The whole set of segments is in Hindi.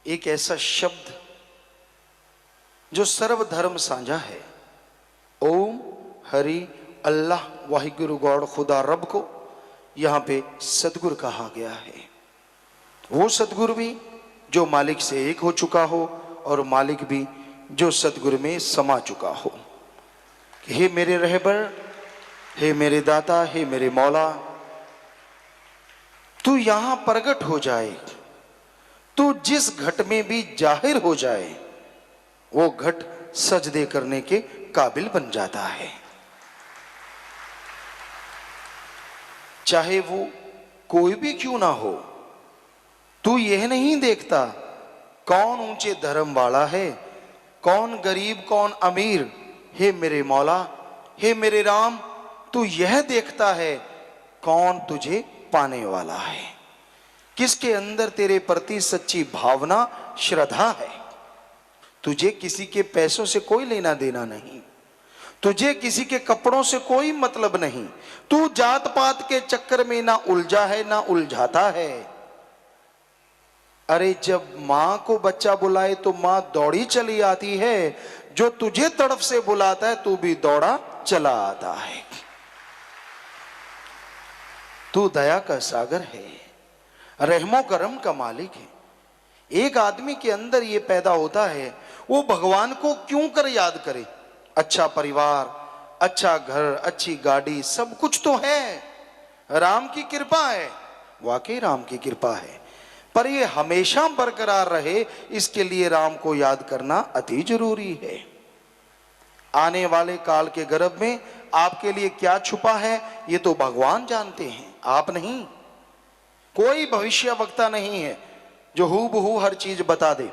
एक ऐसा शब्द जो सर्वधर्म साझा है। ओम हरि अल्लाह वाहिगुरु गॉड खुदा रब को यहाँ पे सतगुरु कहा गया है। वो सतगुरु भी जो मालिक से एक हो चुका हो और मालिक भी जो सतगुरु में समा चुका हो। हे मेरे रहबर, हे मेरे दाता, हे मेरे मौला, तू यहां प्रकट हो जाए, तू जिस घट में भी जाहिर हो जाए वो घट सजदे करने के काबिल बन जाता है। चाहे वो कोई भी क्यों ना हो। तू यह नहीं देखता कौन ऊंचे धर्म वाला है, कौन गरीब कौन अमीर। हे मेरे मौला, हे मेरे राम, तू यह देखता है कौन तुझे पाने वाला है, किसके अंदर तेरे प्रति सच्ची भावना श्रद्धा है। तुझे किसी के पैसों से कोई लेना देना नहीं, तुझे किसी के कपड़ों से कोई मतलब नहीं। तू जात पात के चक्कर में ना उलझा है ना उलझाता है। अरे जब मां को बच्चा बुलाए तो मां दौड़ी चली आती है, जो तुझे तड़फ से बुलाता है तू भी दौड़ा चला आता है। तू दया का सागर है, रहमो करम का मालिक है। एक आदमी के अंदर ये पैदा होता है, वो भगवान को क्यों कर याद करे। अच्छा परिवार, अच्छा घर, अच्छी गाड़ी, सब कुछ तो है, राम की कृपा है, वाकई राम की कृपा है। पर ये हमेशा बरकरार रहे इसके लिए राम को याद करना अति जरूरी है। आने वाले काल के गर्भ में आपके लिए क्या छुपा है ये तो भगवान जानते हैं, आप नहीं। कोई भविष्यवक्ता नहीं है जो हूबहू हर चीज बता दे।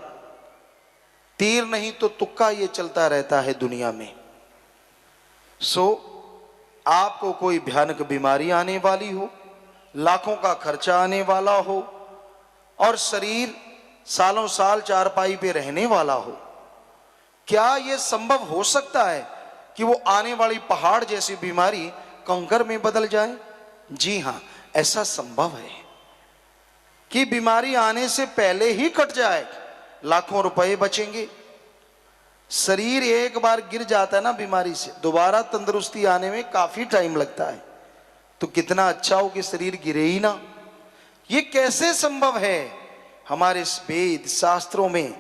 तीर नहीं तो तुक्का ये चलता रहता है दुनिया में। सो आपको कोई भयानक बीमारी आने वाली हो, लाखों का खर्चा आने वाला हो और शरीर सालों साल चारपाई पे रहने वाला हो, क्या यह संभव हो सकता है कि वो आने वाली पहाड़ जैसी बीमारी कंकर में बदल जाए? जी हां, ऐसा संभव है कि बीमारी आने से पहले ही कट जाए, लाखों रुपए बचेंगे। शरीर एक बार गिर जाता है ना बीमारी से, दोबारा तंदुरुस्ती आने में काफी टाइम लगता है। तो कितना अच्छा हो कि शरीर गिरे ही ना। ये कैसे संभव है? हमारे वेद शास्त्रों में,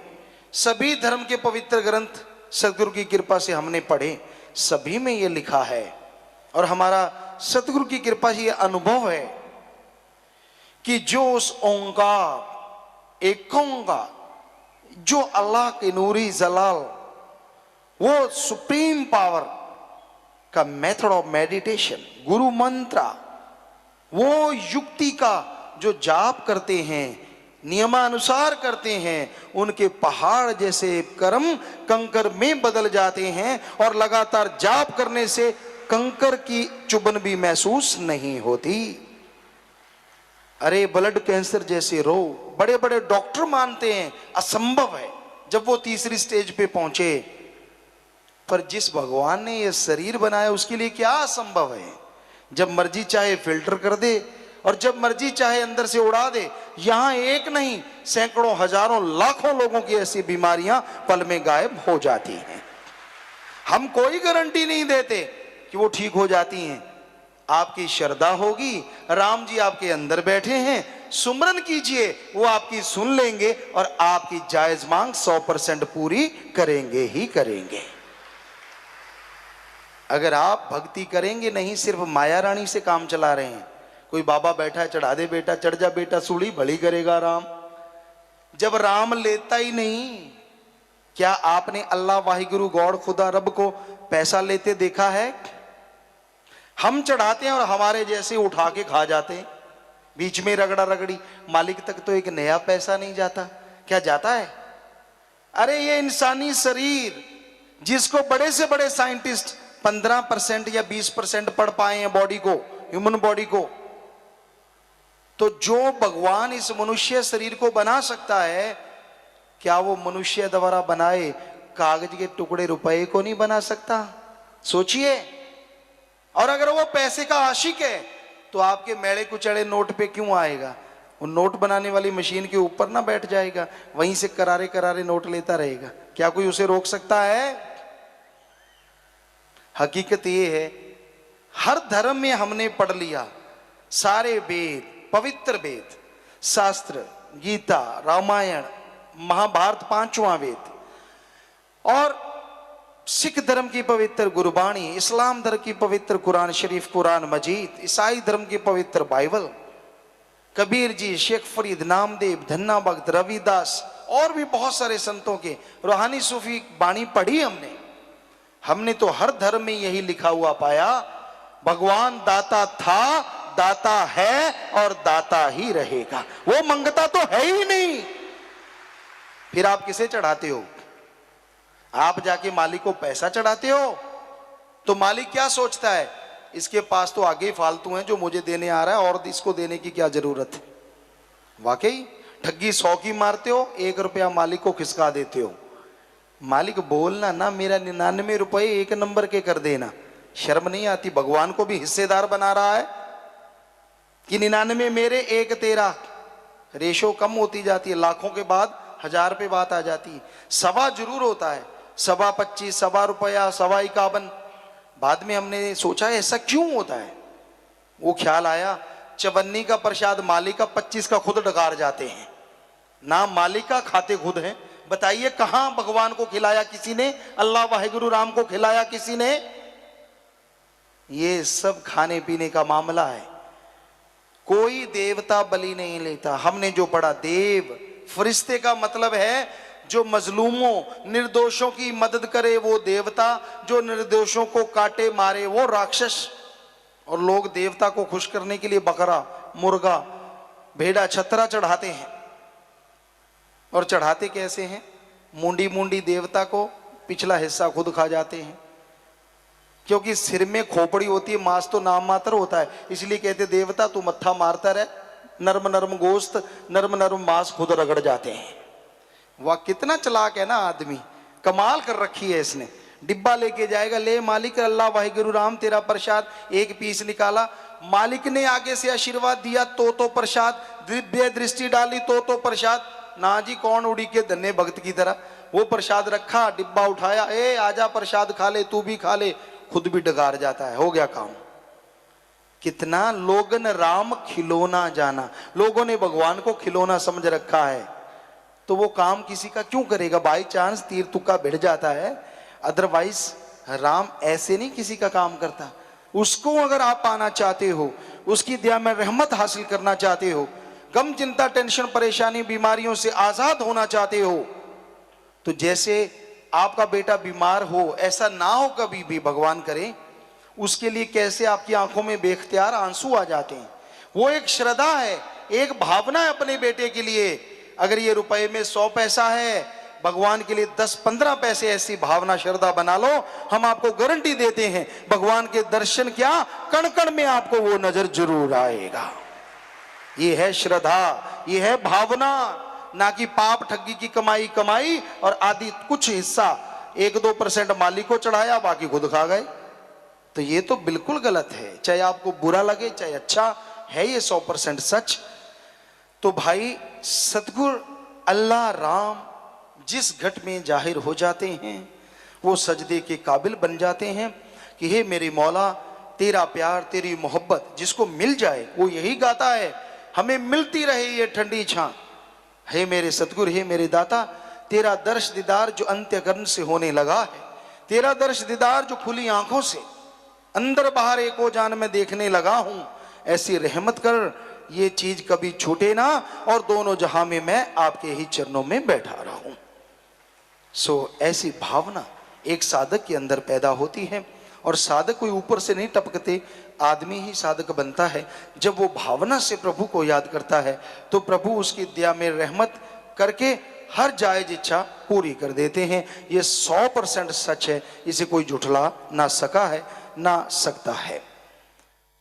सभी धर्म के पवित्र ग्रंथ सतगुरु की कृपा से हमने पढ़े, सभी में ये लिखा है। और हमारा सतगुरु की कृपा से ये अनुभव है कि जो उस ओंकार एक ओंकार, जो अल्लाह के नूरी जलाल, वो सुप्रीम पावर का मेथड ऑफ मेडिटेशन, गुरु मंत्र, वो युक्ति का जो जाप करते हैं, नियमानुसार करते हैं, उनके पहाड़ जैसे कर्म कंकर में बदल जाते हैं और लगातार जाप करने से कंकर की चुभन भी महसूस नहीं होती। अरे ब्लड कैंसर जैसे रोग बड़े बड़े डॉक्टर मानते हैं असंभव है जब वो तीसरी स्टेज पे पहुंचे, पर जिस भगवान ने ये शरीर बनाया उसके लिए क्या असंभव है? जब मर्जी चाहे फिल्टर कर दे और जब मर्जी चाहे अंदर से उड़ा दे। यहां एक नहीं, सैकड़ों हजारों लाखों लोगों की ऐसी बीमारियां पल में गायब हो जाती हैं। हम कोई गारंटी नहीं देते कि वो ठीक हो जाती हैं। आपकी श्रद्धा होगी, राम जी आपके अंदर बैठे हैं, सुमरन कीजिए, वो आपकी सुन लेंगे और आपकी जायज मांग 100% पूरी करेंगे ही करेंगे। अगर आप भक्ति करेंगे, नहीं सिर्फ माया रानी से काम चला रहे हैं, कोई बाबा बैठा है चढ़ा दे बेटा, चढ़ जा बेटा, सूढ़ी भली करेगा राम, जब राम लेता ही नहीं। क्या आपने अल्लाह वाहिगुरु गॉड खुदा रब को पैसा लेते देखा है? हम चढ़ाते हैं और हमारे जैसे उठा के खा जाते हैं, बीच में रगड़ा रगड़ी, मालिक तक तो एक नया पैसा नहीं जाता। क्या जाता है? अरे ये इंसानी शरीर जिसको बड़े से बड़े साइंटिस्ट 15% या 20% पढ़ पाए हैं बॉडी को, ह्यूमन बॉडी को, तो जो भगवान इस मनुष्य शरीर को बना सकता है, क्या वो मनुष्य द्वारा बनाए कागज के टुकड़े रुपए को नहीं बना सकता? सोचिए। और अगर वो पैसे का आशिक है तो आपके मेड़े कुचड़े नोट पे क्यों आएगा? वो नोट बनाने वाली मशीन के ऊपर ना बैठ जाएगा, वहीं से करारे करारे नोट लेता रहेगा। क्या कोई उसे रोक सकता है? हकीकत ये है, हर धर्म में हमने पढ़ लिया, सारे वेद, पवित्र वेद, शास्त्र, गीता, रामायण, महाभारत, पांचवा वेद, और सिख धर्म की पवित्र गुरबाणी, इस्लाम धर्म की पवित्र कुरान शरीफ, कुरान मजीद, ईसाई धर्म की पवित्र बाइबल, कबीर जी, शेख फरीद, नामदेव, धन्ना भगत, रविदास और भी बहुत सारे संतों के रूहानी सूफी बाणी पढ़ी हमने तो हर धर्म में यही लिखा हुआ पाया, भगवान दाता था, दाता है और दाता ही रहेगा। वो मंगता तो है ही नहीं, फिर आप किसे चढ़ाते हो? आप जाके मालिक को पैसा चढ़ाते हो तो मालिक क्या सोचता है, इसके पास तो आगे फालतू है जो मुझे देने आ रहा है, और इसको देने की क्या जरूरत है। वाकई ठगी 100 की मारते हो, 1 रुपया मालिक को खिसका देते हो। मालिक बोलना ना, मेरा 99 रुपए 1 नंबर के कर देना। शर्म नहीं आती? भगवान को भी हिस्सेदार बना रहा है कि 99 मेरे 1 तेरा। रेशो कम होती जाती है, लाखों के बाद 1000 पे बात आ जाती है। सवा जरूर होता है, 25.25, सवा रुपया, 51। बाद में हमने सोचा ऐसा क्यों होता है, वो ख्याल आया 54 का प्रसाद मालिक का, 25 का खुद डकार जाते हैं। नाम मालिक का, खाते खुद हैं। बताइए कहां भगवान को खिलाया किसी ने? अल्लाह वाहिगुरु राम को खिलाया किसी ने? ये सब खाने पीने का मामला है। कोई देवता बलि नहीं लेता। हमने जो पढ़ा, देव फरिश्ते का मतलब है जो मजलूमों, निर्दोषों की मदद करे वो देवता, जो निर्दोषों को काटे मारे वो राक्षस। और लोग देवता को खुश करने के लिए बकरा, मुर्गा, भेड़ा, छतरा चढ़ाते हैं। और चढ़ाते कैसे हैं? मुंडी मुंडी देवता को पिछला हिस्सा खुद खा जाते हैं, क्योंकि सिर में खोपड़ी होती है, मांस तो नाम मात्र होता है। इसलिए कहते देवता तू मत्था मारता रहे, नरम नरम गोश्त, नरम नरम मांस खुद रगड़ जाते हैं। वाह कितना चालाक है ना आदमी, कमाल कर रखी है इसने। डिब्बा लेके जाएगा, ले मालिक अल्लाह वाहिगुरु राम तेरा प्रसाद, 1 पीस निकाला, मालिक ने आगे से आशीर्वाद दिया तो प्रसाद, दिव्य दृष्टि डाली तो प्रसाद। ना जी, कौन उड़ी के धन्य भक्त की तरह वो प्रसाद रखा, डिब्बा उठाया, ए आजा प्रसाद खा ले, तू भी खा ले, खुद भी डकार जाता है। हो गया काम। कितना लोगन राम खिलौना जाना, लोगों ने भगवान को खिलौना समझ रखा है, तो वो काम किसी का क्यों करेगा? बाई चांस तीर तुक्का भिड़ जाता है, अदरवाइज राम ऐसे नहीं किसी का काम करता। उसको अगर आप पाना चाहते हो, उसकी दया में रहमत हासिल करना चाहते हो, गम चिंता टेंशन परेशानी बीमारियों से आजाद होना चाहते हो, तो जैसे आपका बेटा बीमार हो ऐसा ना हो कभी भी, भगवान करे। उसके लिए कैसे आपकी आंखों में बेख्तियार आंसू आ जाते हैं। वो एक श्रद्धा है, एक भावना है अपने बेटे के लिए। अगर ये रुपए में 100 पैसा है, भगवान के लिए 10-15 पैसे ऐसी भावना श्रद्धा बना लो, हम आपको गारंटी देते हैं भगवान के दर्शन क्या, कण कण में आपको वो नजर जरूर आएगा। ये है श्रद्धा, ये है भावना, ना कि पाप ठगी की कमाई और आदि कुछ हिस्सा 1-2% मालिक को चढ़ाया, बाकी खुद खा गए। तो ये तो बिल्कुल गलत है, चाहे आपको बुरा लगे चाहे अच्छा, है ये 100% सच। तो भाई सतगुरु अल्लाह राम जिस घट में जाहिर हो जाते हैं वो सजदे के काबिल बन जाते हैं कि हे मेरे मौला, तेरा प्यार तेरी मोहब्बत जिसको मिल जाए वो यही गाता है, हमें मिलती रहे ये ठंडी छां। हे मेरे सतगुरु, हे मेरे दाता, तेरा दर्श दीदार जो अंत्यकरण से होने लगा है, तेरा दर्श दीदार जो खुली आंखों से अंदर बाहर एको जान में देखने लगा हूं, ऐसी रहमत कर ये चीज कभी छूटे ना, और दोनों जहां में मैं आपके ही चरणों में बैठा रहूं। ऐसी भावना एक साधक के अंदर पैदा होती है, और साधक कोई ऊपर से नहीं टपकते, आदमी ही साधक बनता है। जब वो भावना से प्रभु को याद करता है तो प्रभु उसकी दया में रहमत करके हर जायज इच्छा पूरी कर देते हैं। ये 100% सच है, इसे कोई झुठला ना सका है ना सकता है।